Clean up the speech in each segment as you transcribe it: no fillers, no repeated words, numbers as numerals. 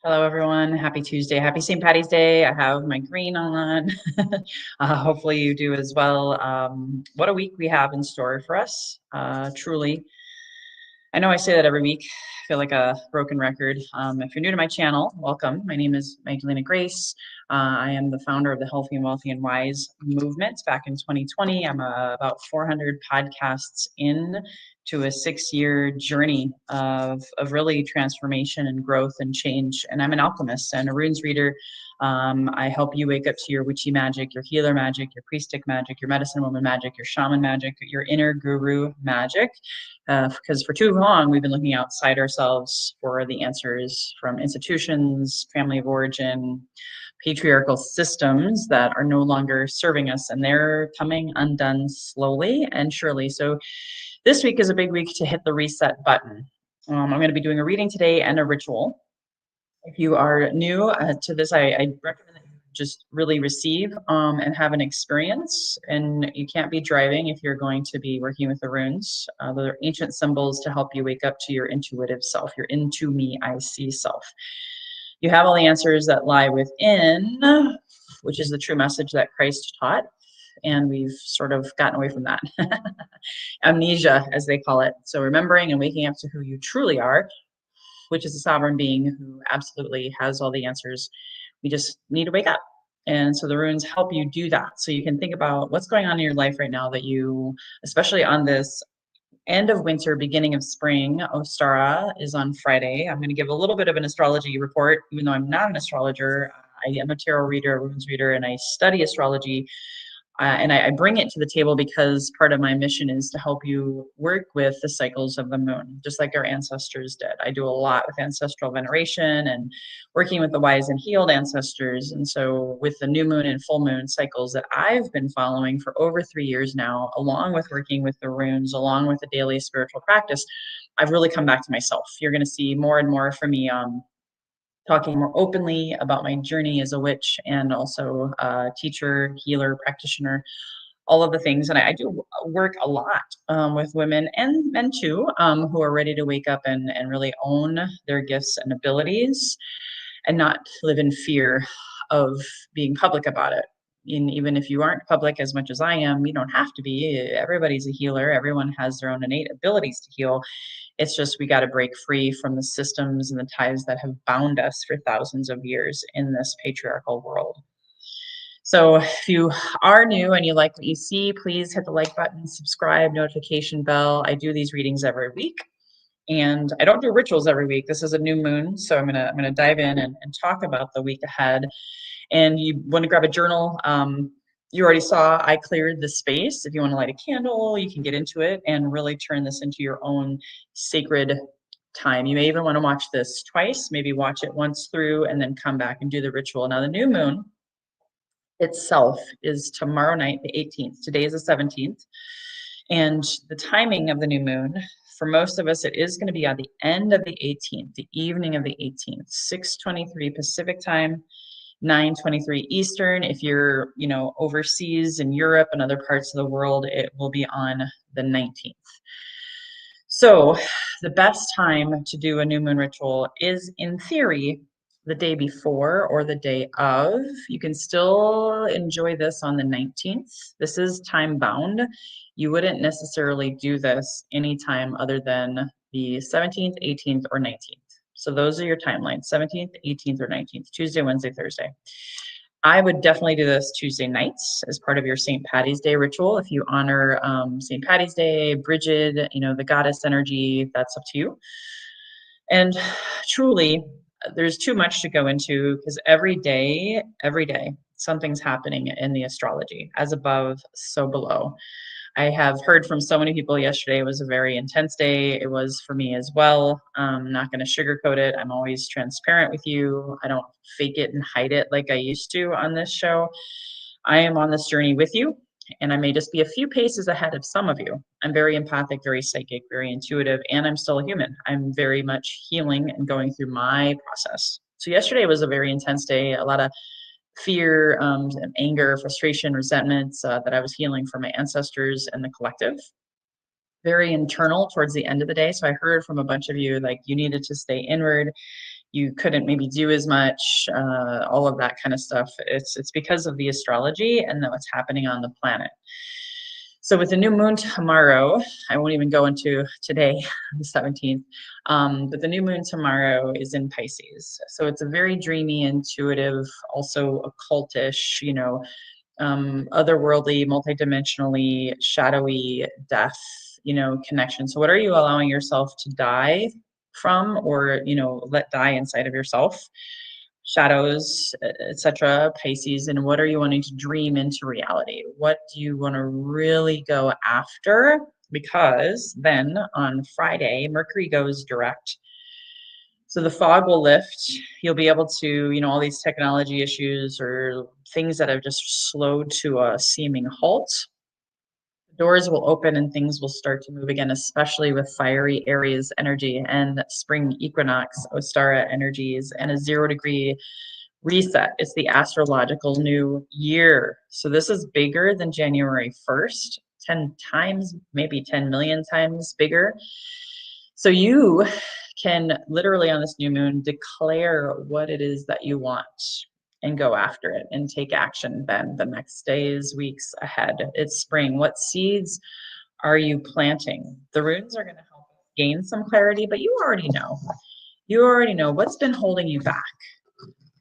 Hello, everyone. Happy Tuesday. Happy St. Patty's Day. I have my green on. Hopefully, you do as well. What a week we have in store for us. Truly. I know I say that every week. I feel like a broken record. If you're new to my channel, welcome. My name is Magdalena Grace. I am the founder of the Healthy and Wealthy and Wise movement back in 2020. I'm about 400 podcasts in to a 6-year journey of really transformation and growth and change. And I'm an alchemist and a runes reader. I help you wake up to your witchy magic, your healer magic, your priestess magic, your medicine woman magic, your shaman magic, your inner guru magic. Because for too long, we've been looking outside ourselves for the answers from institutions, family of origin, patriarchal systems that are no longer serving us, and they're coming undone slowly and surely. So this week is a big week to hit the reset button. I'm going to be doing a reading today and a ritual. If you are new to this, I recommend that you just really receive and have an experience. And you can't be driving if you're going to be working with the runes. Those are ancient symbols to help you wake up to your intuitive self, your into me, I see self. You have all the answers that lie within, which is the true message that Christ taught. And we've sort of gotten away from that. Amnesia, as they call it. So remembering and waking up to who you truly are, which is a sovereign being who absolutely has all the answers. We just need to wake up. And so the runes help you do that. So you can think about what's going on in your life right now that you, especially on this end of winter, beginning of spring. Ostara is on Friday. I'm going to give a little bit of an astrology report, even though I'm not an astrologer. I am a tarot reader, a runes reader, and I study astrology. And I bring it to the table because part of my mission is to help you work with the cycles of the moon, just like our ancestors did. I do a lot with ancestral veneration and working with the wise and healed ancestors. And so with the new moon and full moon cycles that I've been following for over 3 years now, along with working with the runes, along with the daily spiritual practice, I've really come back to myself. You're going to see more and more from me talking more openly about my journey as a witch and also a teacher, healer, practitioner, all of the things. And I do work a lot with women and men too, who are ready to wake up and really own their gifts and abilities and not live in fear of being public about it. And even if you aren't public as much as I am, you don't have to be. Everybody's a healer. Everyone has their own innate abilities to heal. It's just we got to break free from the systems and the ties that have bound us for thousands of years in this patriarchal world. So if you are new and you like what you see, please hit the like button, subscribe, notification bell. I do these readings every week. And I don't do rituals every week. This is a new moon, so I'm gonna dive in and talk about the week ahead. And you want to grab a journal. You already saw I cleared the space. If you want to light a candle, you can get into it and really turn this into your own sacred time. You may even want to watch this twice, maybe watch it once through and then come back and do the ritual. Now, the new moon itself is tomorrow night, the 18th. Today is the 17th. And the timing of the new moon, for most of us, it is going to be at the end of the 18th, the evening of the 18th, 6:23 Pacific time, 9:23 Eastern. If you're, overseas in Europe and other parts of the world, it will be on the 19th. So the best time to do a new moon ritual is, in theory, the day before or the day of. You can still enjoy this on the 19th. This is time bound. You wouldn't necessarily do this anytime other than the 17th, 18th, or 19th. So those are your timelines, 17th, 18th, or 19th, Tuesday, Wednesday, Thursday. I would definitely do this Tuesday nights as part of your St. Patty's Day ritual. If you honor St. Patty's Day, Bridget, the goddess energy, that's up to you. And truly, there's too much to go into because every day, something's happening in the astrology, as above, so below. I have heard from so many people yesterday. It was a very intense day. It was for me as well. I'm not going to sugarcoat it. I'm always transparent with you. I don't fake it and hide it like I used to on this show. I am on this journey with you, and I may just be a few paces ahead of some of you. I'm very empathic, very psychic, very intuitive, and I'm still a human. I'm very much healing and going through my process. So yesterday was a very intense day, a lot of fear, anger, frustration, resentments that I was healing from my ancestors and the collective. Very internal towards the end of the day. So I heard from a bunch of you, like, you needed to stay inward. you couldn't maybe do as much, all of that kind of stuff. It's because of the astrology and what's happening on the planet. So with the new moon tomorrow, I won't even go into today, the 17th, but the new moon tomorrow is in Pisces. So it's a very dreamy, intuitive, also occultish, otherworldly, multidimensionally, shadowy death, connection. So what are you allowing yourself to die from, or, let die inside of yourself? Shadows, etc., Pisces, and what are you wanting to dream into reality? What do you want to really go after? Because then on Friday, Mercury goes direct. So the fog will lift. You'll be able to, all these technology issues or things that have just slowed to a seeming halt, doors will open and things will start to move again, especially with fiery Aries energy and spring equinox, Ostara energies, and a 0-degree reset. It's the astrological new year. So this is bigger than January 1st, 10 times, maybe 10 million times bigger. So you can literally on this new moon declare what it is that you want and go after it and take action then the next days, weeks ahead. It's spring. What seeds are you planting? The runes are going to help gain some clarity, but you already know. You already know what's been holding you back.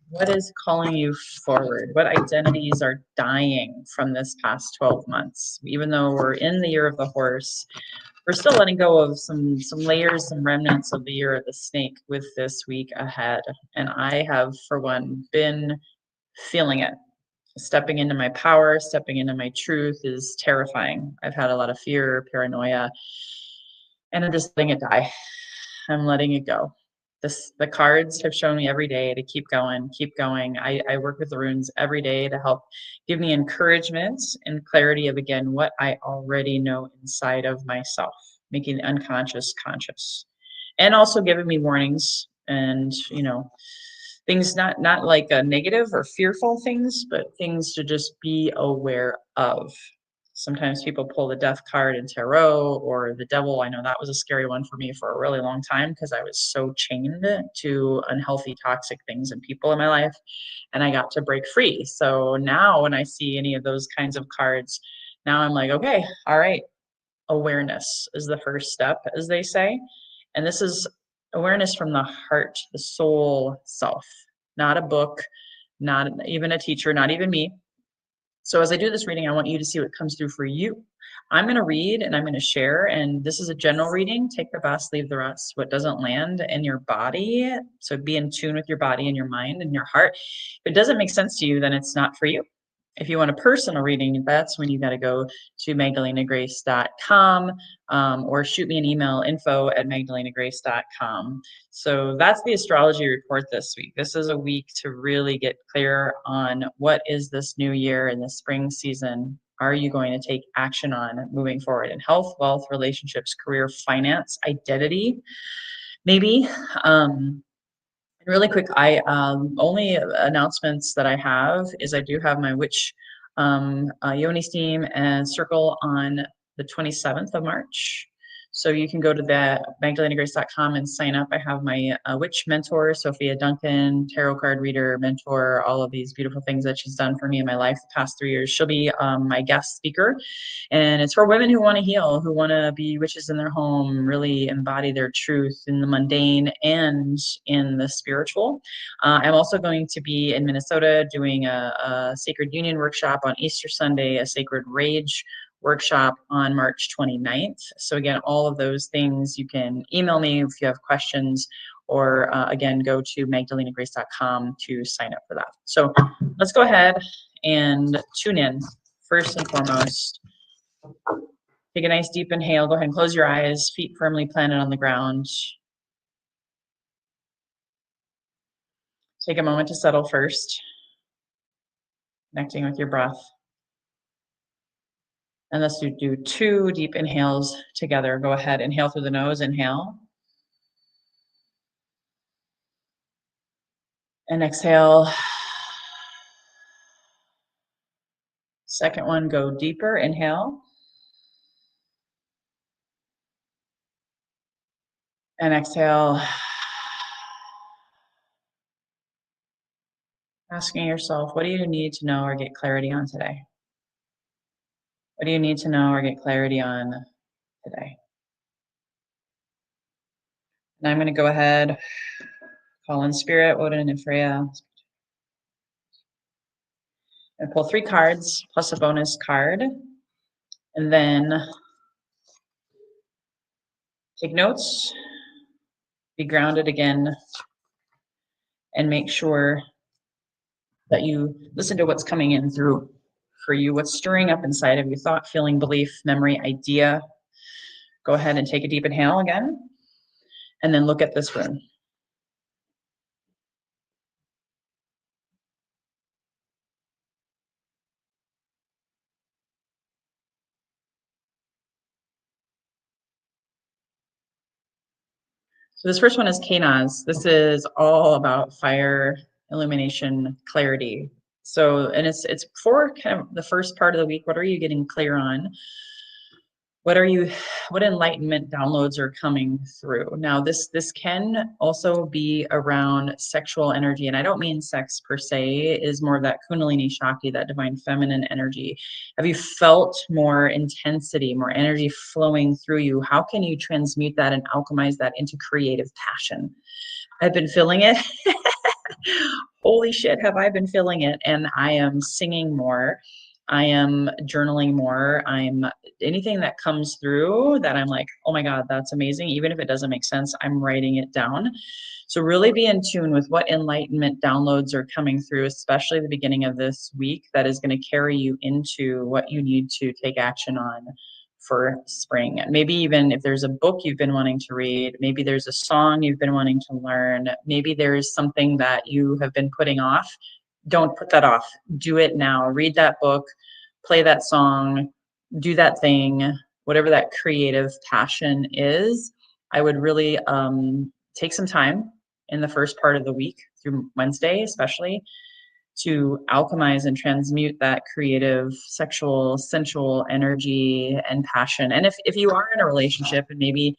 What is calling you forward? What identities are dying from this past 12 months? Even though we're in the year of the horse, we're still letting go of some layers, some remnants of the year of the snake with this week ahead. And I have, for one, been feeling it. Stepping into my power, stepping into my truth is terrifying. I've had a lot of fear, paranoia, and I'm just letting it die. I'm letting it go. The cards have shown me every day to keep going, keep going. I work with the runes every day to help give me encouragement and clarity of, again, what I already know inside of myself, making the unconscious conscious, and also giving me warnings and, things not like a negative or fearful things, but things to just be aware of. Sometimes people pull the death card in tarot or the devil. I know that was a scary one for me for a really long time because I was so chained to unhealthy, toxic things and people in my life, and I got to break free. So now when I see any of those kinds of cards, now I'm like, okay, all right, awareness is the first step, as they say. And this is awareness from the heart, the soul self, not a book, not even a teacher, not even me. So as I do this reading, I want you to see what comes through for you. I'm going to read and I'm going to share, and this is a general reading. Take the best, leave the rest. What doesn't land in your body, so be in tune with your body and your mind and your heart. If it doesn't make sense to you, then it's not for you. If you want a personal reading, that's when you got to go to magdalenagrace.com or shoot me an email, info@magdalenagrace.com. So that's the astrology report this week. This is a week to really get clear on what is this new year in the spring season. Are you going to take action on moving forward in health, wealth, relationships, career, finance, identity, maybe? Really quick, I only announcements that I have is I do have my witch Yoni steam and circle on the 27th of March. So you can go to the magdalenagrace.com and sign up. I have my witch mentor, Sophia Duncan, tarot card reader, mentor, all of these beautiful things that she's done for me in my life the past 3 years. She'll be my guest speaker. And it's for women who want to heal, who want to be witches in their home, really embody their truth in the mundane and in the spiritual. I'm also going to be in Minnesota doing a Sacred Union workshop on Easter Sunday, a Sacred Rage workshop on March 29th. So again, all of those things, you can email me if you have questions, or again, go to magdalenagrace.com to sign up for that. So let's go ahead and tune in. First and foremost, take a nice deep inhale. Go ahead and close your eyes, feet firmly planted on the ground. Take a moment to settle first, connecting with your breath. And let's do 2 deep inhales together. Go ahead, inhale through the nose, inhale. And exhale. Second one, go deeper, inhale. And exhale. Asking yourself, what do you need to know or get clarity on today? What do you need to know or get clarity on today? And I'm going to go ahead, call in Spirit, Odin, and Freya, and pull 3 cards plus a bonus card. And then take notes, be grounded again, and make sure that you listen to what's coming in through for you, what's stirring up inside of you, thought, feeling, belief, memory, idea. Go ahead and take a deep inhale again, and then look at this room. So this first one is Kanaz. This is all about fire, illumination, clarity. So, and it's for kind of the first part of the week. What are you getting clear on? What enlightenment downloads are coming through? Now, this can also be around sexual energy, and I don't mean sex per se, it is more of that Kundalini Shakti, that divine feminine energy. Have you felt more intensity, more energy flowing through you? How can you transmute that and alchemize that into creative passion? I've been feeling it. Holy shit, have I been feeling it? And I am singing more. I am journaling more. I'm anything that comes through that I'm like, oh my God, that's amazing. Even if it doesn't make sense, I'm writing it down. So really be in tune with what enlightenment downloads are coming through, especially the beginning of this week, that is going to carry you into what you need to take action on for spring. Maybe even if there's a book you've been wanting to read, maybe there's a song you've been wanting to learn, maybe there's something that you have been putting off. Don't put that off. Do it now. Read that book, play that song, do that thing, whatever that creative passion is. I would really take some time in the first part of the week through Wednesday, especially, to alchemize and transmute that creative, sexual, sensual energy and passion. And if you are in a relationship and maybe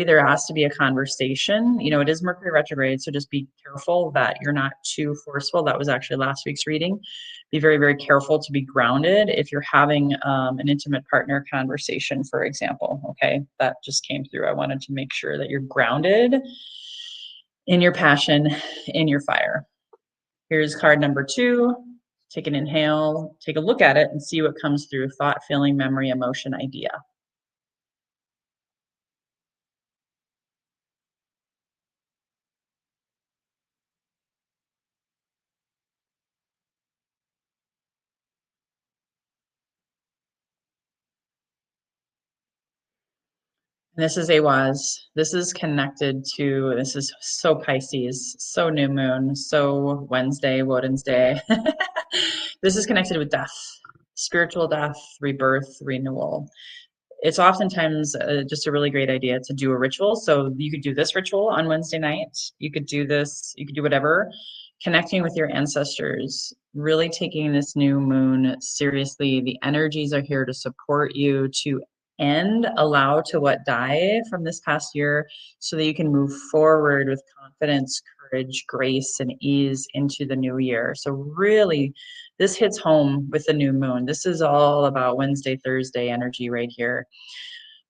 there has to be a conversation, you know, it is Mercury retrograde, so just be careful that you're not too forceful. That was actually last week's reading. Be very, very careful to be grounded if you're having an intimate partner conversation, for example. Okay, that just came through. I wanted to make sure that you're grounded in your passion, in your fire. Here's card number 2. Take an inhale, take a look at it and see what comes through: thought, feeling, memory, emotion, idea. This is Awaz. This is connected to, this is so Pisces, so new moon, so Wednesday, Woden's day. This is connected with death, spiritual death, rebirth, renewal. It's oftentimes just a really great idea to do a ritual. So you could do this ritual on Wednesday night. You could do this, you could do whatever. Connecting with your ancestors, really taking this new moon seriously. The energies are here to support you, to end, allow to what die from this past year, so that you can move forward with confidence, courage, grace, and ease into the new year. So really, this hits home with the new moon. This is all about Wednesday, Thursday energy right here.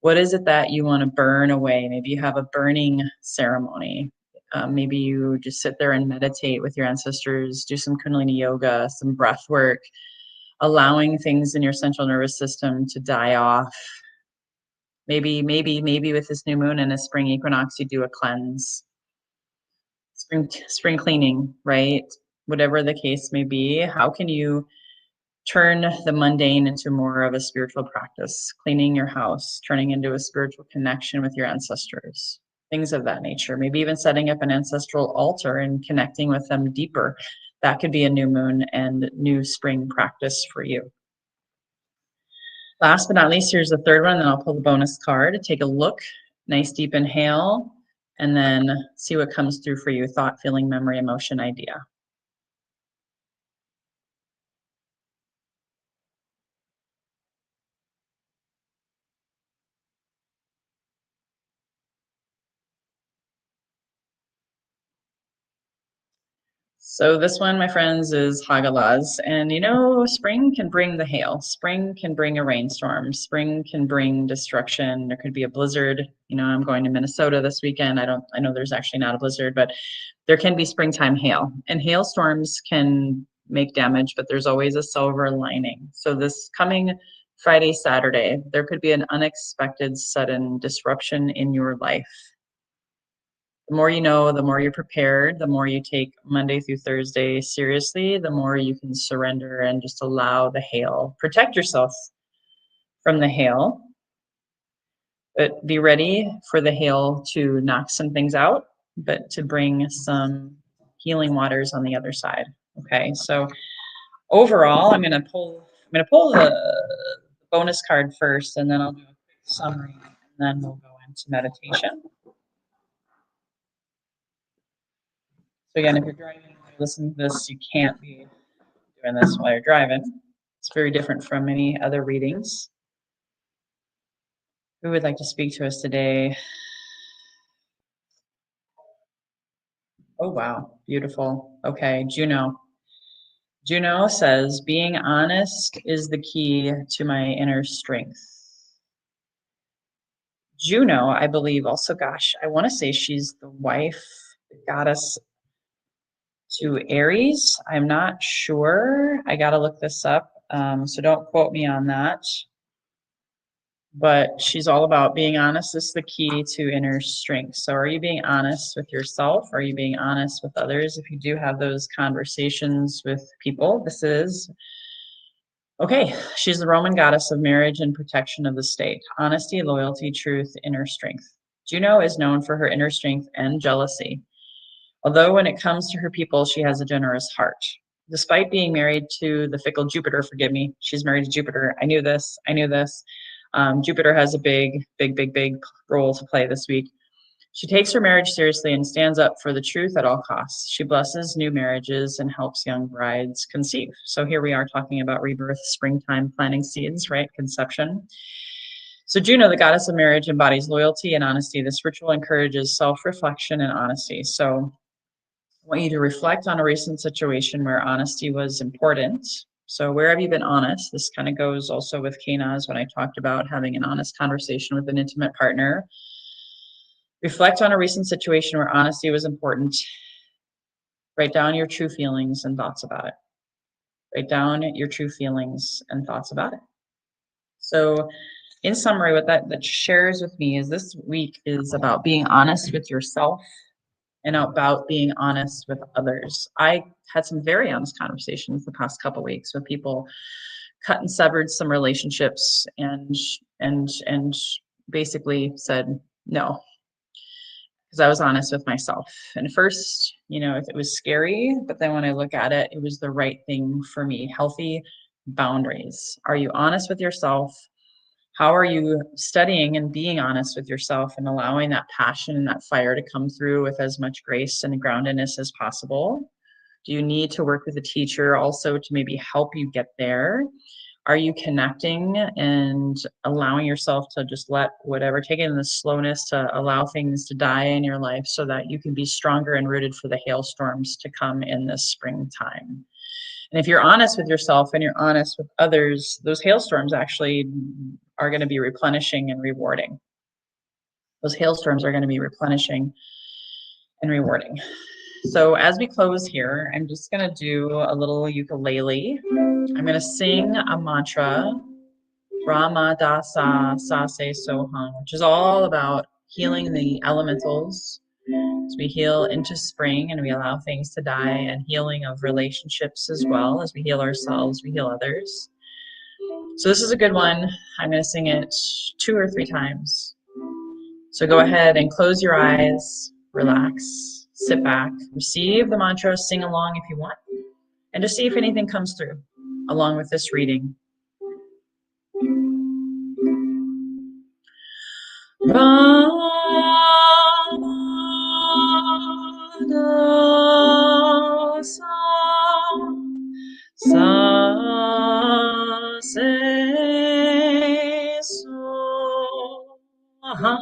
What is it that you want to burn away? Maybe you have a burning ceremony. Maybe you just sit there and meditate with your ancestors, do some Kundalini yoga, some breath work, allowing things in your central nervous system to die off. Maybe with this new moon and a spring equinox, you do a cleanse, spring cleaning, right? Whatever the case may be, how can you turn the mundane into more of a spiritual practice, cleaning your house, turning into a spiritual connection with your ancestors, things of that nature. Maybe even setting up an ancestral altar and connecting with them deeper. That could be a new moon and new spring practice for you. Last but not least, here's the third one, then I'll pull the bonus card. Take a look, nice deep inhale, and then see what comes through for you: thought, feeling, memory, emotion, idea. So this one, my friends, is Hagalaz. And you know, spring can bring the hail. Spring can bring a rainstorm. Spring can bring destruction. There could be a blizzard. You know, I'm going to Minnesota this weekend. I know there's actually not a blizzard, but there can be springtime hail. And hailstorms can make damage, but there's always a silver lining. So this coming Friday, Saturday, there could be an unexpected sudden disruption in your life. The more you know, the more you're prepared, the more you take Monday through Thursday seriously, the more you can surrender and just allow the hail. Protect yourself from the hail, but be ready for the hail to knock some things out, but to bring some healing waters on the other side. Okay, so overall, I'm gonna pull the bonus card first, and then I'll do a quick summary, and then we'll go into meditation. So again, if you're driving and you're listening to this, you can't be doing this while you're driving. It's very different from many other readings. Who would like to speak to us today? Oh, wow. Beautiful. Okay, Juno. Juno says, being honest is the key to my inner strength. Juno, I believe also, gosh, I want to say she's the wife, the goddess to Aries. I'm not sure. I got to look this up. So don't quote me on that. But she's all about being honest. This is the key to inner strength. So are you being honest with yourself? Are you being honest with others? If you do have those conversations with people, this is okay. She's the Roman goddess of marriage and protection of the state. Honesty, loyalty, truth, inner strength. Juno is known for her inner strength and jealousy. Although when it comes to her people, she has a generous heart. Despite being married to the fickle Jupiter, forgive me, she's married to Jupiter. I knew this. Jupiter has a big role to play this week. She takes her marriage seriously and stands up for the truth at all costs. She blesses new marriages and helps young brides conceive. So here we are talking about rebirth, springtime, planting seeds, right? Conception. So Juno, the goddess of marriage, embodies loyalty and honesty. This ritual encourages self-reflection and honesty. So I want you to reflect on a recent situation where honesty was important. So where have you been honest? This kind of goes also with Kanaz when I talked about having an honest conversation with an intimate partner. Reflect on a recent situation where honesty was important. Write down your true feelings and thoughts about it. Write down your true feelings and thoughts about it. So in summary, what that shares with me is this week is about being honest with yourself and about being honest with others. I had some very honest conversations the past couple of weeks with people, cut and severed some relationships, and basically said no, because I was honest with myself. And first, you know, it was scary, but then when I look at it, it was the right thing for me. Healthy boundaries. Are you honest with yourself? How are you studying and being honest with yourself and allowing that passion and that fire to come through with as much grace and groundedness as possible? Do you need to work with a teacher also to maybe help you get there? Are you connecting and allowing yourself to just let whatever, taking the slowness to allow things to die in your life so that you can be stronger and rooted for the hailstorms to come in this springtime? And if you're honest with yourself and you're honest with others, those hailstorms actually are going to be replenishing and rewarding. Those hailstorms are going to be replenishing and rewarding. So as we close here, I'm just going to do a little ukulele. I'm going to sing a mantra, Rama Dasa Sase Soham, which is all about healing the elementals. As we heal into spring and we allow things to die, and healing of relationships as well. As we heal ourselves, we heal others. So this is a good one. I'm going to sing it 2 or 3 times. So go ahead and close your eyes, relax, sit back, receive the mantra, sing along if you want, and just see if anything comes through along with this reading. Sa se so ha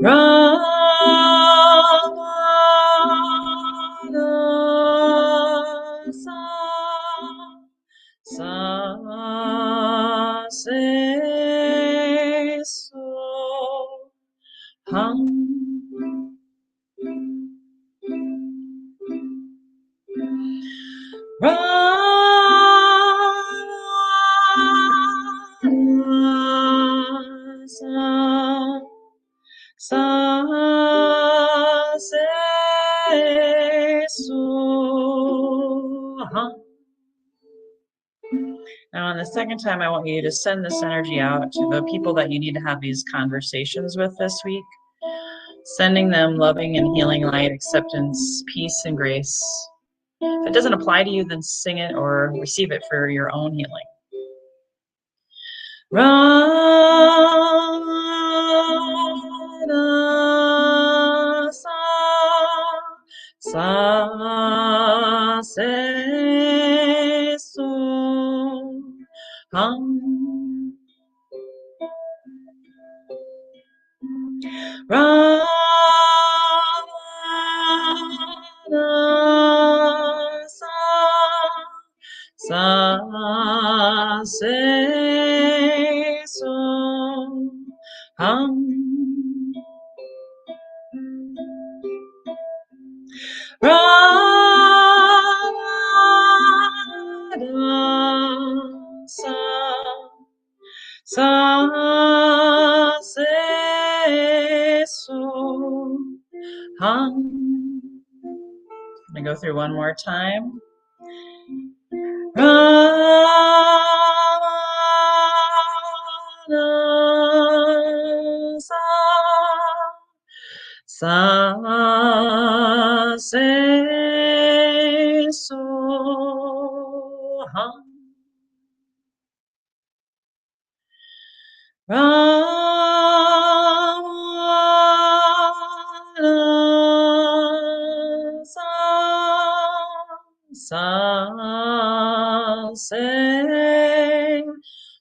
ra se so hum. Ra sa se so hum. Now, on the second time, I want you to send this energy out to the people that you need to have these conversations with this week, sending them loving and healing light, acceptance, peace, and grace. If it doesn't apply to you, then sing it or receive it for your own healing. Ra sa se so hum. Ra sa se so hum. Sa se so hum. I'm gonna go through one more time. Sa se so hum. Sa se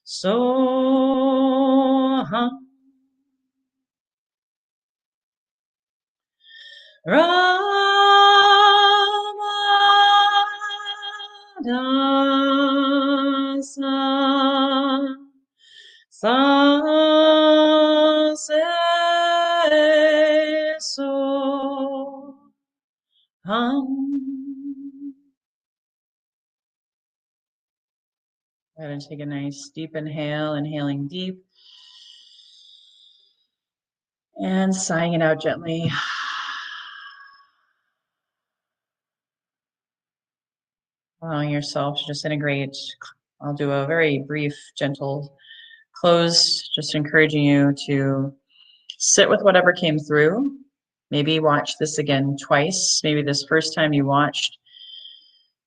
so hum. Sa se so hum. Go ahead and take a nice deep inhale, inhaling deep and sighing it out gently. Allowing yourself to just integrate. I'll do a very brief, gentle close, just encouraging you to sit with whatever came through. Maybe watch this again twice. Maybe this first time you watched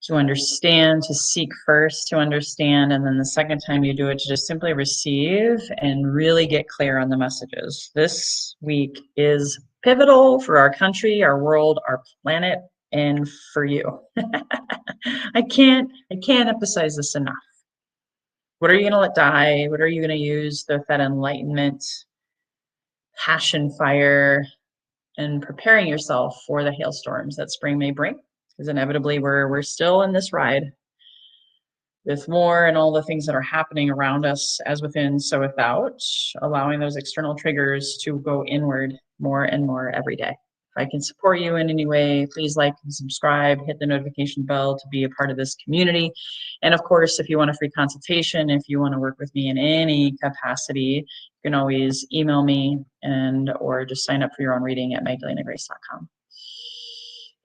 to understand, to seek first, to understand, and then the second time you do it to just simply receive and really get clear on the messages. This week is pivotal for our country, our world, our planet, and for you. I can't emphasize this enough. What are you going to let die? What are you going to use with that enlightenment, passion, fire, and preparing yourself for the hailstorms that spring may bring? Because inevitably we're still in this ride with war and all the things that are happening around us, as within, so without, allowing those external triggers to go inward more and more every day. If I can support you in any way, please like and subscribe, hit the notification bell to be a part of this community. And of course, if you want a free consultation, if you want to work with me in any capacity, you can always email me or just sign up for your own reading at magdalenagrace.com.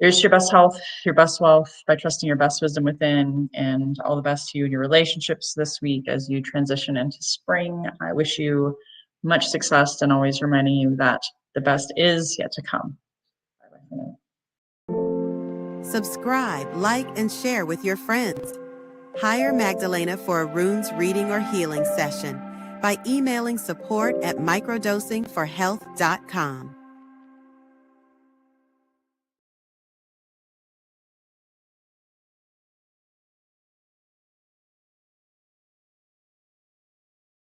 Here's your best health, your best wealth by trusting your best wisdom within, and all the best to you in your relationships this week as you transition into spring. I wish you much success and always reminding you that the best is yet to come. Subscribe, like, and share with your friends. Hire Magdalena for a runes reading or healing session by emailing support@microdosingforhealth.com.